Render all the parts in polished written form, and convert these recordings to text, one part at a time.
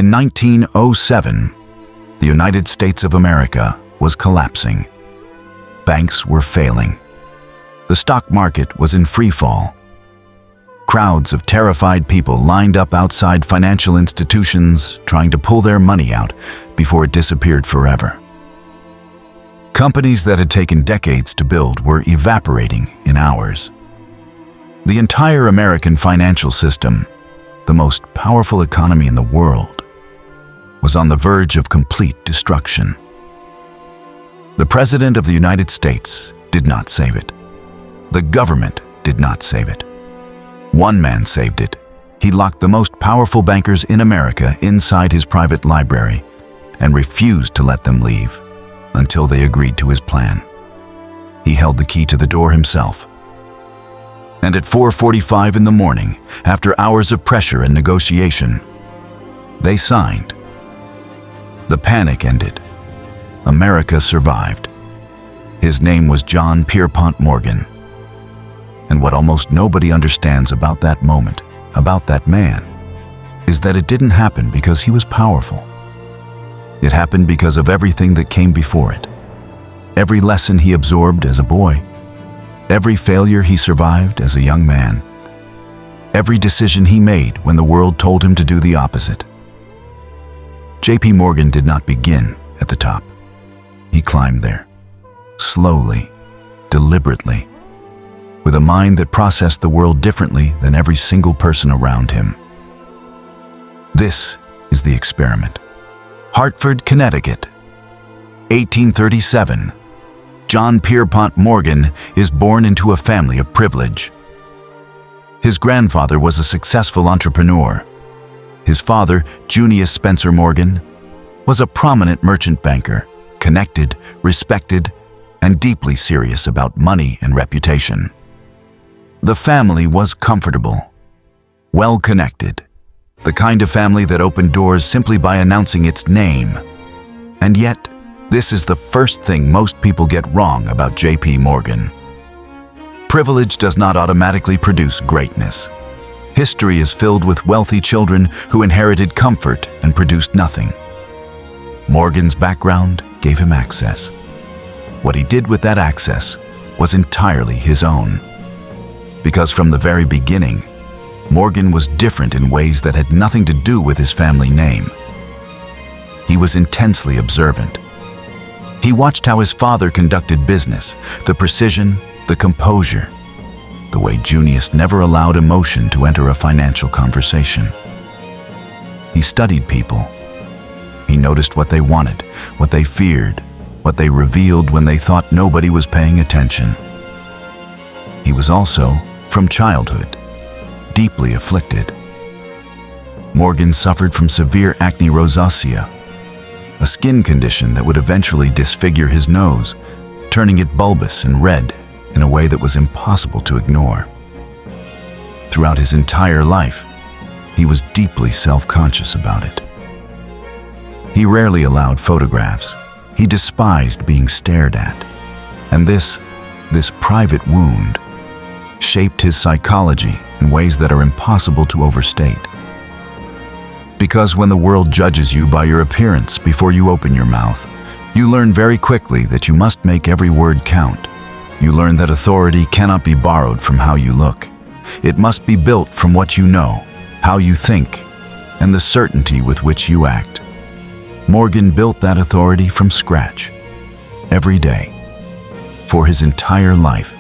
In 1907, the United States of America was collapsing. Banks were failing. The stock market was in freefall. Crowds of terrified people lined up outside financial institutions trying to pull their money out before it disappeared forever. Companies that had taken decades to build were evaporating in hours. The entire American financial system, the most powerful economy in the world, was on the verge of complete destruction. The President of the United States did not save it. The government did not save it. One man saved it. He locked the most powerful bankers in America inside his private library and refused to let them leave until they agreed to his plan. He held the key to the door himself. And at 4:45 in the morning, after hours of pressure and negotiation, they signed. The panic ended. America survived. His name was John Pierpont Morgan. And what almost nobody understands about that moment, about that man, is that it didn't happen because he was powerful. It happened because of everything that came before it. Every lesson he absorbed as a boy, every failure he survived as a young man, every decision he made when the world told him to do the opposite. J.P. Morgan did not begin at the top. He climbed there, slowly, deliberately, with a mind that processed the world differently than every single person around him. This is the experiment. Hartford, Connecticut, 1837. John Pierpont Morgan is born into a family of privilege. His grandfather was a successful entrepreneur. His father, Junius Spencer Morgan, was a prominent merchant banker, connected, respected, and deeply serious about money and reputation. The family was comfortable, well-connected, the kind of family that opened doors simply by announcing its name. And yet, this is the first thing most people get wrong about J.P. Morgan. Privilege does not automatically produce greatness. History is filled with wealthy children who inherited comfort and produced nothing. Morgan's background gave him access. What he did with that access was entirely his own. Because from the very beginning, Morgan was different in ways that had nothing to do with his family name. He was intensely observant. He watched how his father conducted business, the precision, the composure, the way Junius never allowed emotion to enter a financial conversation. He studied people. He noticed what they wanted, what they feared, what they revealed when they thought nobody was paying attention. He was also, from childhood, deeply afflicted. Morgan suffered from severe acne rosacea, a skin condition that would eventually disfigure his nose, turning it bulbous and red in a way that was impossible to ignore. Throughout his entire life, he was deeply self-conscious about it. He rarely allowed photographs. He despised being stared at. And this private wound shaped his psychology in ways that are impossible to overstate. Because when the world judges you by your appearance before you open your mouth, you learn very quickly that you must make every word count. You learn that authority cannot be borrowed from how you look. It must be built from what you know, how you think, and the certainty with which you act. Morgan built that authority from scratch, every day, for his entire life.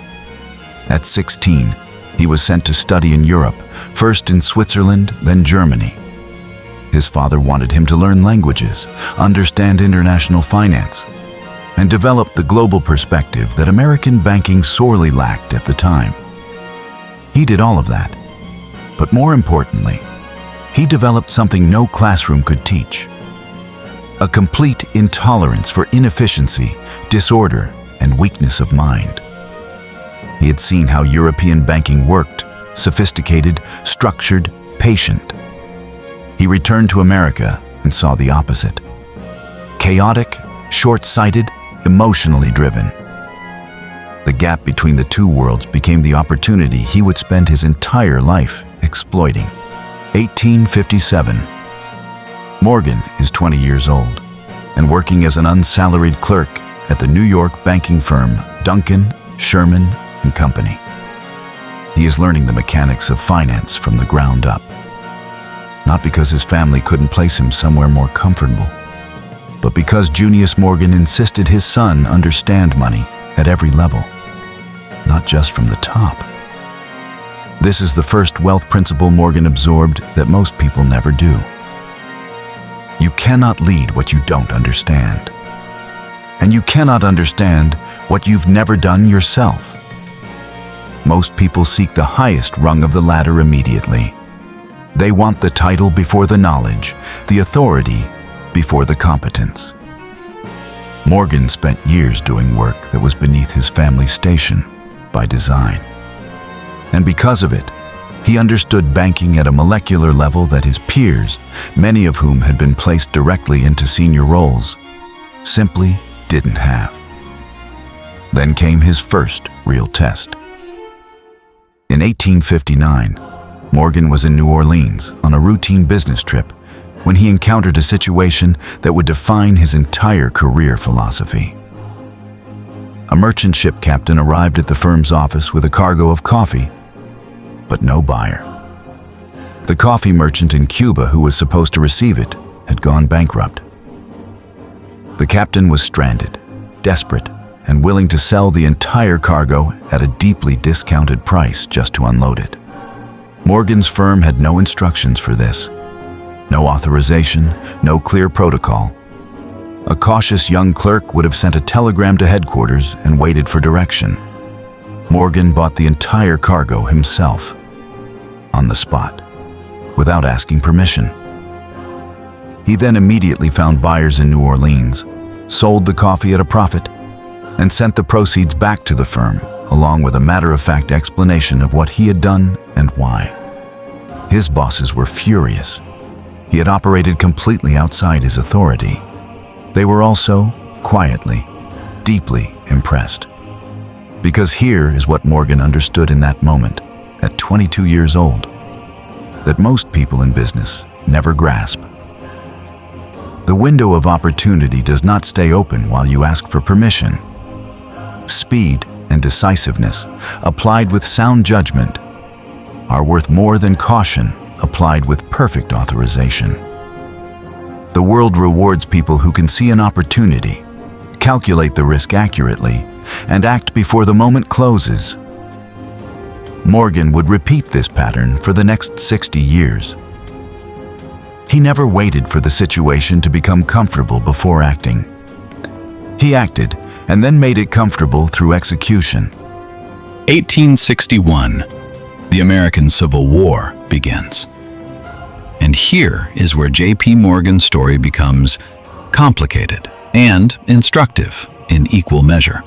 At 16, he was sent to study in Europe, first in Switzerland, then Germany. His father wanted him to learn languages, understand international finance, and develop the global perspective that American banking sorely lacked at the time. He did all of that. But more importantly, he developed something no classroom could teach: a complete intolerance for inefficiency, disorder, and weakness of mind. He had seen how European banking worked: sophisticated, structured, patient. He returned to America and saw the opposite: chaotic, short-sighted, emotionally driven. The gap between the two worlds became the opportunity he would spend his entire life exploiting. 1857. Morgan is 20 years old and working as an unsalaried clerk at the New York banking firm Duncan, Sherman and Company. He is learning the mechanics of finance from the ground up, not because his family couldn't place him somewhere more comfortable, but because Junius Morgan insisted his son understand money at every level, not just from the top. This is the first wealth principle Morgan absorbed that most people never do. You cannot lead what you don't understand. And you cannot understand what you've never done yourself. Most people seek the highest rung of the ladder immediately. They want the title before the knowledge, the authority before the competence. Morgan spent years doing work that was beneath his family's station by design. And because of it, he understood banking at a molecular level that his peers, many of whom had been placed directly into senior roles, simply didn't have. Then came his first real test. In 1859, Morgan was in New Orleans on a routine business trip when he encountered a situation that would define his entire career philosophy. A merchant ship captain arrived at the firm's office with a cargo of coffee, but no buyer. The coffee merchant in Cuba who was supposed to receive it had gone bankrupt. The captain was stranded, desperate, and willing to sell the entire cargo at a deeply discounted price just to unload it. Morgan's firm had no instructions for this, no authorization, no clear protocol. A cautious young clerk would have sent a telegram to headquarters and waited for direction. Morgan bought the entire cargo himself, on the spot, without asking permission. He then immediately found buyers in New Orleans, sold the coffee at a profit, and sent the proceeds back to the firm, along with a matter-of-fact explanation of what he had done and why. His bosses were furious. He had operated completely outside his authority. They were also, quietly, deeply impressed. Because here is what Morgan understood in that moment, at 22 years old, that most people in business never grasp. The window of opportunity does not stay open while you ask for permission. Speed and decisiveness, applied with sound judgment, are worth more than caution applied with perfect authorization. The world rewards people who can see an opportunity, calculate the risk accurately, and act before the moment closes. Morgan would repeat this pattern for the next 60 years. He never waited for the situation to become comfortable before acting. He acted and then made it comfortable through execution. 1861, the American Civil War begins. And here is where J.P. Morgan's story becomes complicated and instructive in equal measure.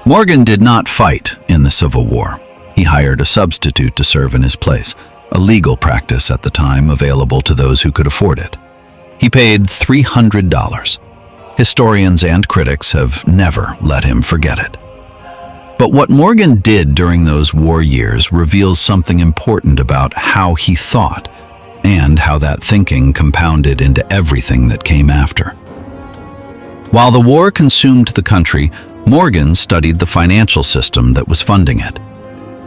Morgan did not fight in the Civil War. He hired a substitute to serve in his place, a legal practice at the time available to those who could afford it. He paid $300. Historians and critics have never let him forget it. But what Morgan did during those war years reveals something important about how he thought and how that thinking compounded into everything that came after. While the war consumed the country, Morgan studied the financial system that was funding it.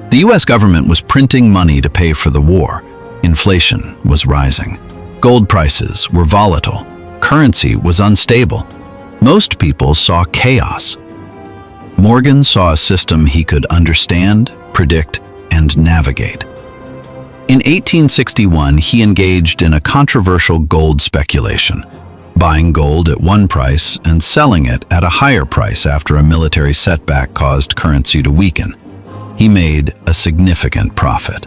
The U.S. government was printing money to pay for the war. Inflation was rising. Gold prices were volatile. Currency was unstable. Most people saw chaos. Morgan saw a system he could understand, predict, and navigate. In 1861, he engaged in a controversial gold speculation, buying gold at one price and selling it at a higher price after a military setback caused currency to weaken. He made a significant profit.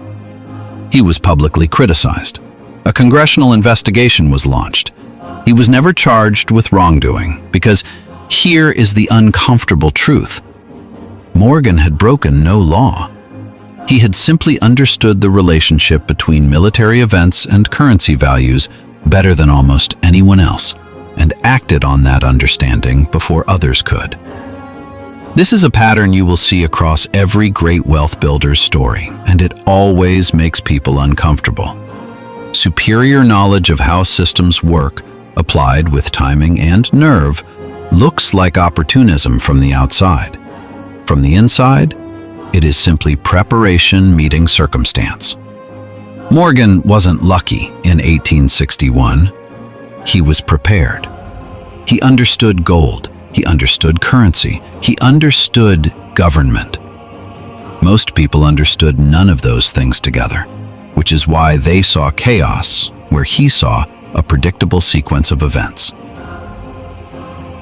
He was publicly criticized. A congressional investigation was launched. He was never charged with wrongdoing because here is the uncomfortable truth. Morgan had broken no law. He had simply understood the relationship between military events and currency values better than almost anyone else, and acted on that understanding before others could. This is a pattern you will see across every great wealth builder's story, and it always makes people uncomfortable. Superior knowledge of how systems work, applied with timing and nerve, looks like opportunism from the outside. From the inside, it is simply preparation meeting circumstance. Morgan wasn't lucky in 1861. He was prepared. He understood gold. He understood currency. He understood government. Most people understood none of those things together, which is why they saw chaos where he saw a predictable sequence of events.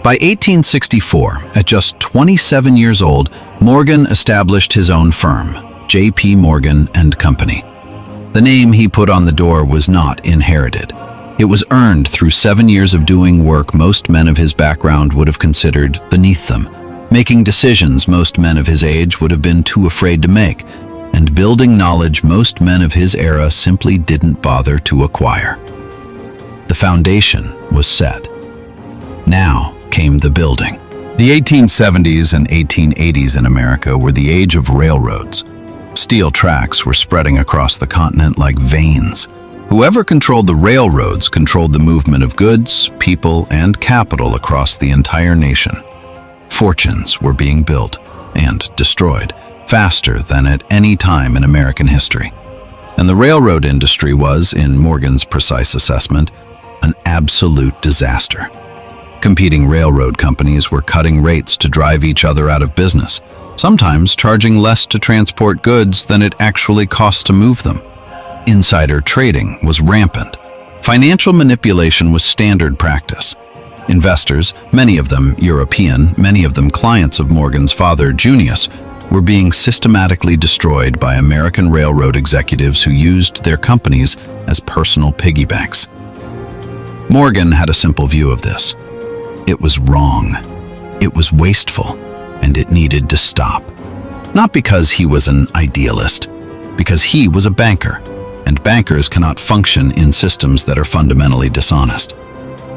By 1864, at just 27 years old, Morgan established his own firm, J.P. Morgan and Company. The name he put on the door was not inherited. It was earned through 7 years of doing work most men of his background would have considered beneath them, making decisions most men of his age would have been too afraid to make, and building knowledge most men of his era simply didn't bother to acquire. The foundation was set. Now came the building. The 1870s and 1880s in America were the age of railroads. Steel tracks were spreading across the continent like veins. Whoever controlled the railroads controlled the movement of goods, people, and capital across the entire nation. Fortunes were being built and destroyed faster than at any time in American history. And the railroad industry was, in Morgan's precise assessment, an absolute disaster. Competing railroad companies were cutting rates to drive each other out of business, sometimes charging less to transport goods than it actually cost to move them. Insider trading was rampant. Financial manipulation was standard practice. Investors, many of them European, many of them clients of Morgan's father, Junius, were being systematically destroyed by American railroad executives who used their companies as personal piggy banks. Morgan had a simple view of this. It was wrong. It was wasteful, and it needed to stop. Not because he was an idealist, because he was a banker, and bankers cannot function in systems that are fundamentally dishonest.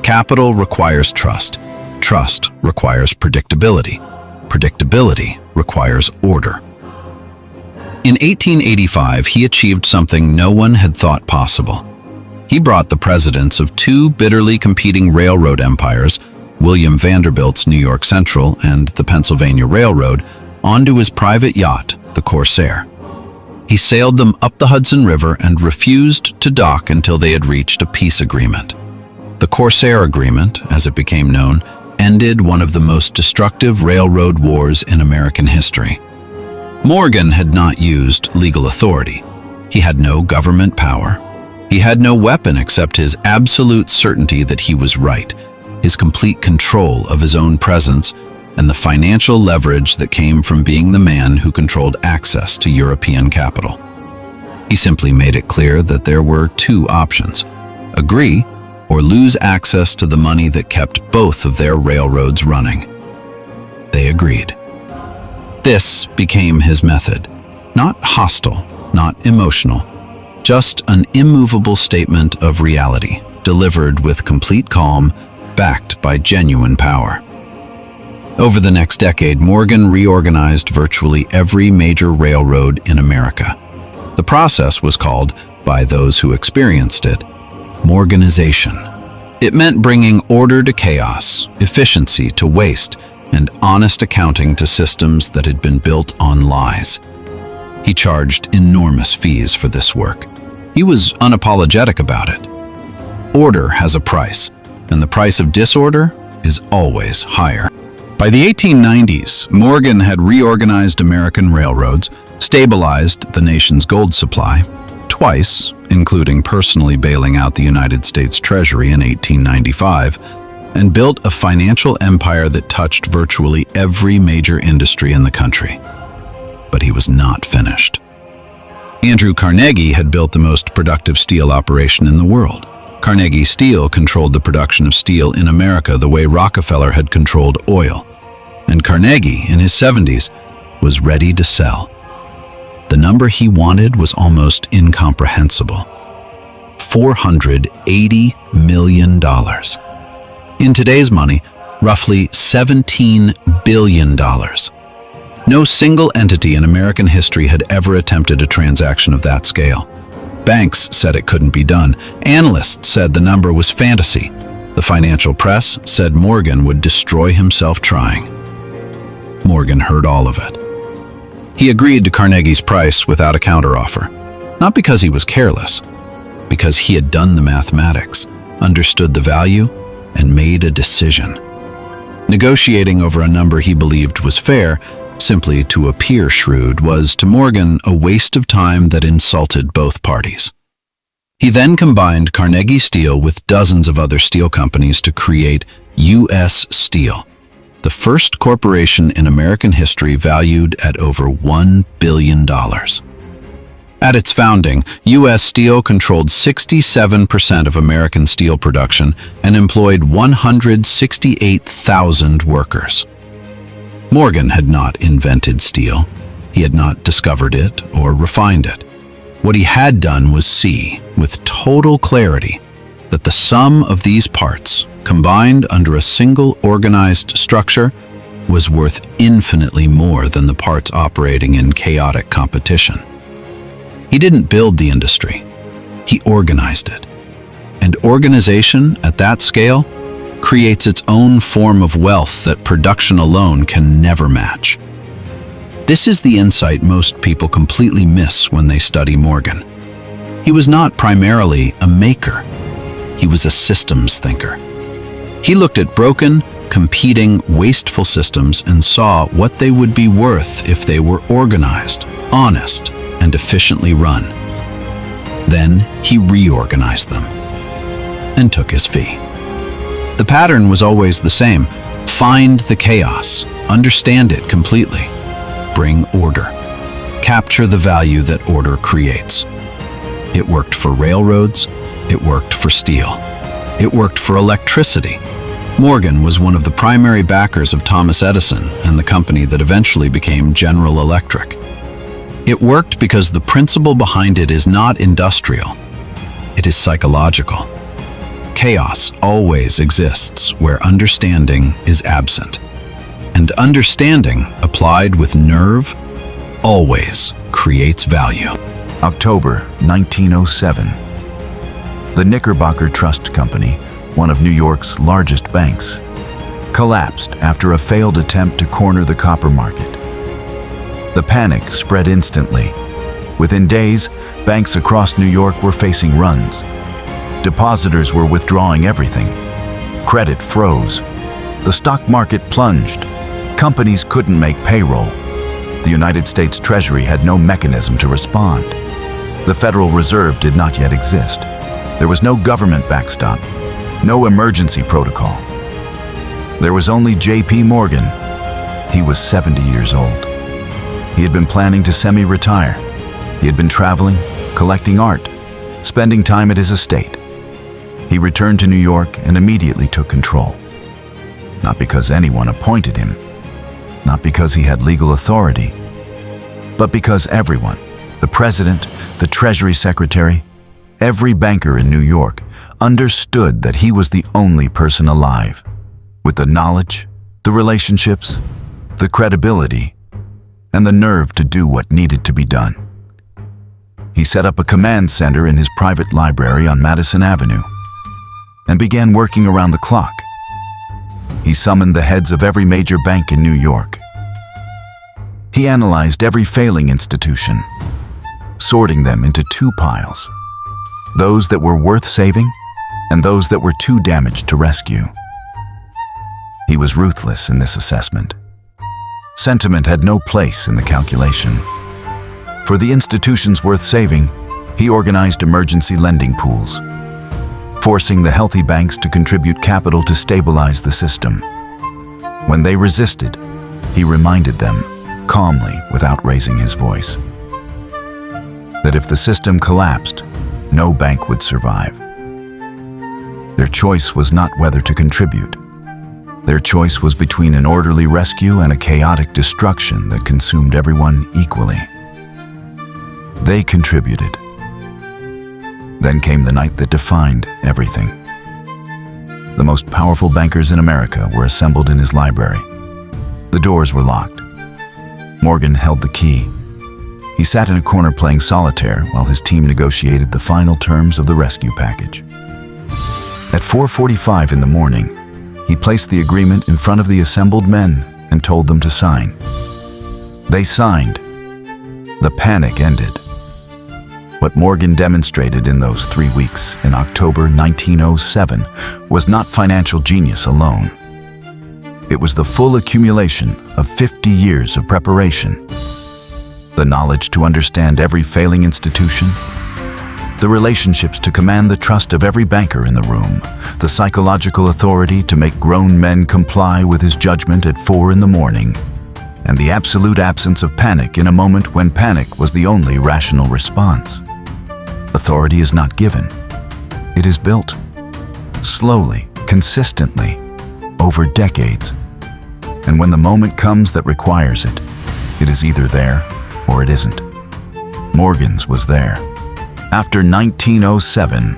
Capital requires trust. Trust requires predictability. Predictability requires order. In 1885, he achieved something no one had thought possible. He brought the presidents of two bitterly competing railroad empires, William Vanderbilt's New York Central and the Pennsylvania Railroad, onto his private yacht, the Corsair. He sailed them up the Hudson River and refused to dock until they had reached a peace agreement. The Corsair Agreement, as it became known, ended one of the most destructive railroad wars in American history. Morgan had not used legal authority. He had no government power. He had no weapon except his absolute certainty that he was right, his complete control of his own presence, and the financial leverage that came from being the man who controlled access to European capital. He simply made it clear that there were two options: agree or lose access to the money that kept both of their railroads running. They agreed. This became his method. Not hostile, not emotional, just an immovable statement of reality, delivered with complete calm, backed by genuine power. Over the next decade, Morgan reorganized virtually every major railroad in America. The process was called, by those who experienced it, Morganization. It meant bringing order to chaos, efficiency to waste, and honest accounting to systems that had been built on lies. He charged enormous fees for this work. He was unapologetic about it. Order has a price, and the price of disorder is always higher. By the 1890s, Morgan had reorganized American railroads, stabilized the nation's gold supply, twice, including personally bailing out the United States Treasury in 1895, and built a financial empire that touched virtually every major industry in the country. But he was not finished. Andrew Carnegie had built the most productive steel operation in the world. Carnegie Steel controlled the production of steel in America the way Rockefeller had controlled oil. And Carnegie, in his 70s, was ready to sell. The number he wanted was almost incomprehensible: $480 million. In today's money, roughly $17 billion. No single entity in American history had ever attempted a transaction of that scale. Banks said it couldn't be done. Analysts said the number was fantasy. The financial press said Morgan would destroy himself trying. Morgan heard all of it. He agreed to Carnegie's price without a counteroffer, not because he was careless, because he had done the mathematics, understood the value, and made a decision. Negotiating over a number he believed was fair, simply to appear shrewd, was to Morgan a waste of time that insulted both parties. He then combined Carnegie Steel with dozens of other steel companies to create U.S. Steel, the first corporation in American history valued at over $1 billion. At its founding, U.S. Steel controlled 67% of American steel production and employed 168,000 workers. Morgan had not invented steel. He had not discovered it or refined it. What he had done was see, with total clarity, that the sum of these parts, combined under a single organized structure, was worth infinitely more than the parts operating in chaotic competition. He didn't build the industry, he organized it. And organization at that scale creates its own form of wealth that production alone can never match. This is the insight most people completely miss when they study Morgan. He was not primarily a maker. He was a systems thinker. He looked at broken, competing, wasteful systems and saw what they would be worth if they were organized, honest, and efficiently run. Then he reorganized them and took his fee. The pattern was always the same. Find the chaos, understand it completely, bring order, capture the value that order creates. It worked for railroads, it worked for steel, it worked for electricity. Morgan was one of the primary backers of Thomas Edison and the company that eventually became General Electric. It worked because the principle behind it is not industrial, it is psychological. Chaos always exists where understanding is absent. And understanding, applied with nerve, always creates value. October 1907. The Knickerbocker Trust Company, one of New York's largest banks, collapsed after a failed attempt to corner the copper market. The panic spread instantly. Within days, banks across New York were facing runs. Depositors were withdrawing everything. Credit froze. The stock market plunged. Companies couldn't make payroll. The United States Treasury had no mechanism to respond. The Federal Reserve did not yet exist. There was no government backstop, no emergency protocol. There was only J.P. Morgan. He was 70 years old. He had been planning to semi-retire. He had been traveling, collecting art, spending time at his estate. He returned to New York and immediately took control. Not because anyone appointed him, not because he had legal authority, but because everyone, the president, the Treasury Secretary, every banker in New York, understood that he was the only person alive, with the knowledge, the relationships, the credibility, and the nerve to do what needed to be done. He set up a command center in his private library on Madison Avenue and began working around the clock. He summoned the heads of every major bank in New York. He analyzed every failing institution, sorting them into two piles, those that were worth saving and those that were too damaged to rescue. He was ruthless in this assessment. Sentiment had no place in the calculation. For the institutions worth saving, he organized emergency lending pools, forcing the healthy banks to contribute capital to stabilize the system. When they resisted, he reminded them, calmly, without raising his voice, that if the system collapsed, no bank would survive. Their choice was not whether to contribute. Their choice was between an orderly rescue and a chaotic destruction that consumed everyone equally. They contributed. Then came the night that defined everything. The most powerful bankers in America were assembled in his library. The doors were locked. Morgan held the key. He sat in a corner playing solitaire while his team negotiated the final terms of the rescue package. At 4:45 in the morning, he placed the agreement in front of the assembled men and told them to sign. They signed. The panic ended. What Morgan demonstrated in those 3 weeks in October 1907 was not financial genius alone. It was the full accumulation of 50 years of preparation. The knowledge to understand every failing institution, the relationships to command the trust of every banker in the room, the psychological authority to make grown men comply with his judgment at 4 in the morning, and the absolute absence of panic in a moment when panic was the only rational response. Authority is not given. It is built. Slowly, consistently, over decades. And when the moment comes that requires it, it is either there or it isn't. Morgan's was there. After 1907,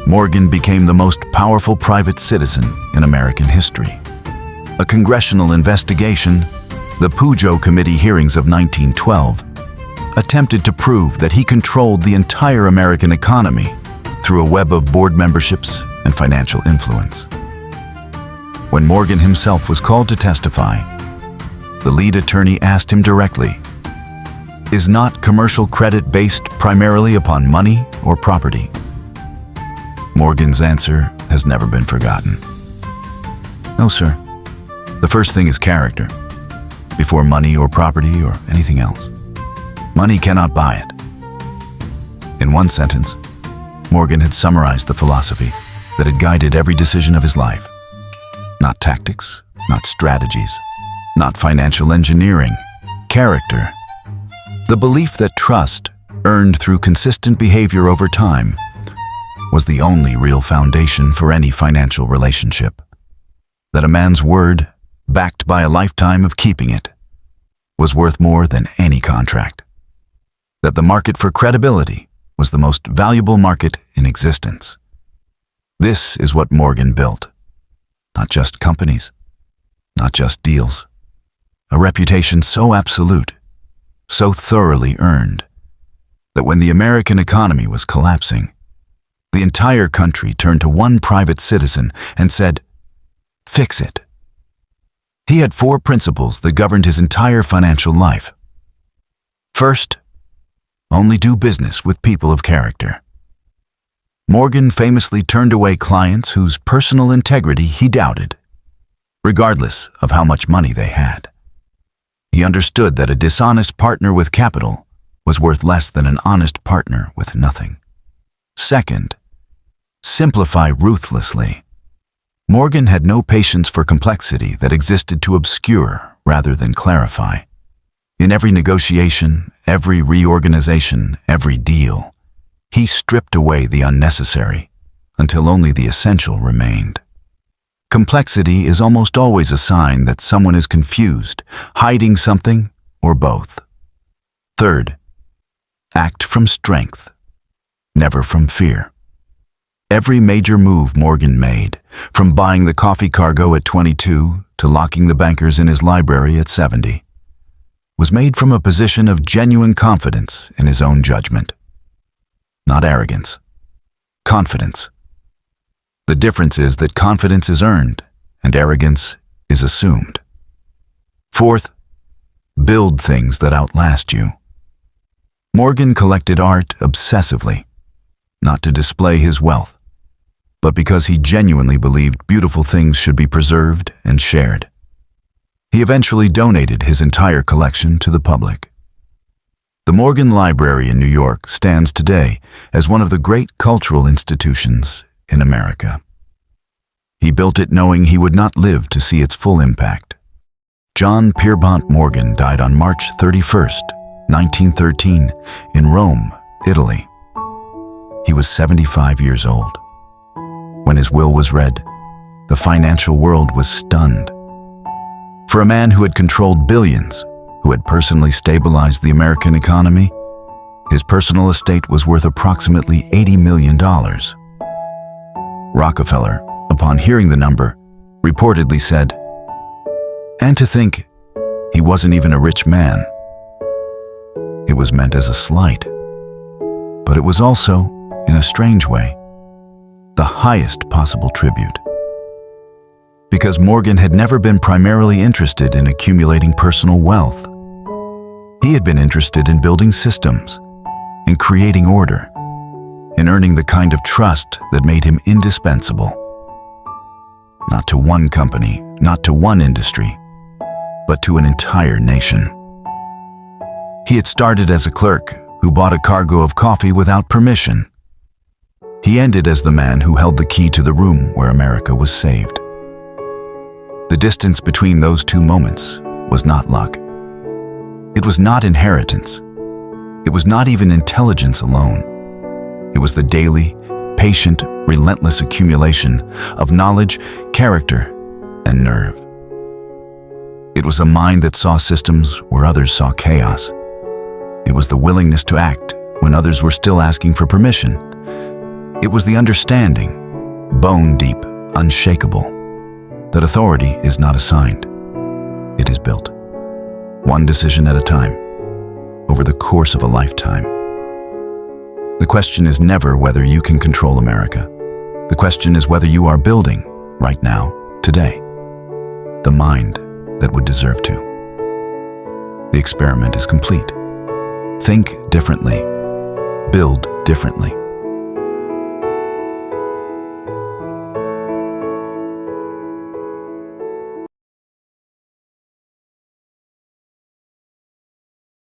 Morgan became the most powerful private citizen in American history. A congressional investigation, the Pujo Committee hearings of 1912, attempted to prove that he controlled the entire American economy through a web of board memberships and financial influence. When Morgan himself was called to testify, the lead attorney asked him directly, "Is not commercial credit based primarily upon money or property?" Morgan's answer has never been forgotten. "No, sir. The first thing is character, before money or property or anything else. Money cannot buy it." In one sentence, Morgan had summarized the philosophy that had guided every decision of his life. Not tactics, not strategies, not financial engineering, character. The belief that trust, earned through consistent behavior over time, was the only real foundation for any financial relationship. That a man's word, backed by a lifetime of keeping it, was worth more than any contract. That the market for credibility was the most valuable market in existence. This is what Morgan built. Not just companies, not just deals. A reputation so absolute, so thoroughly earned, that when the American economy was collapsing, the entire country turned to one private citizen and said, "Fix it." He had 4 principles that governed his entire financial life. First, only do business with people of character. Morgan famously turned away clients whose personal integrity he doubted, regardless of how much money they had. He understood that a dishonest partner with capital was worth less than an honest partner with nothing. Second, simplify ruthlessly. Morgan had no patience for complexity that existed to obscure rather than clarify. In every negotiation, every reorganization, every deal, he stripped away the unnecessary until only the essential remained. Complexity is almost always a sign that someone is confused, hiding something, or both. Third, act from strength, never from fear. Every major move Morgan made, from buying the coffee cargo at 22 to locking the bankers in his library at 70, was made from a position of genuine confidence in his own judgment. Not arrogance, confidence. The difference is that confidence is earned and arrogance is assumed. Fourth, build things that outlast you. Morgan collected art obsessively, not to display his wealth, but because he genuinely believed beautiful things should be preserved and shared. He eventually donated his entire collection to the public. The Morgan Library in New York stands today as one of the great cultural institutions in America. He built it knowing he would not live to see its full impact. John Pierpont Morgan died on March 31st, 1913, in Rome, Italy. He was 75 years old. When his will was read, the financial world was stunned. For a man who had controlled billions, who had personally stabilized the American economy, his personal estate was worth approximately $80 million. Rockefeller, upon hearing the number, reportedly said, "And to think, he wasn't even a rich man." It was meant as a slight, but it was also, in a strange way, the highest possible tribute. Because Morgan had never been primarily interested in accumulating personal wealth. He had been interested in building systems, in creating order, in earning the kind of trust that made him indispensable. Not to one company, not to one industry, but to an entire nation. He had started as a clerk who bought a cargo of coffee without permission. He ended as the man who held the key to the room where America was saved. The distance between those two moments was not luck. It was not inheritance. It was not even intelligence alone. It was the daily, patient, relentless accumulation of knowledge, character, and nerve. It was a mind that saw systems where others saw chaos. It was the willingness to act when others were still asking for permission. It was the understanding, bone deep, unshakable, that authority is not assigned. It is built. One decision at a time, over the course of a lifetime. The question is never whether you can control America. The question is whether you are building, right now, today, the mind that would deserve to. The experiment is complete. Think differently. Build differently.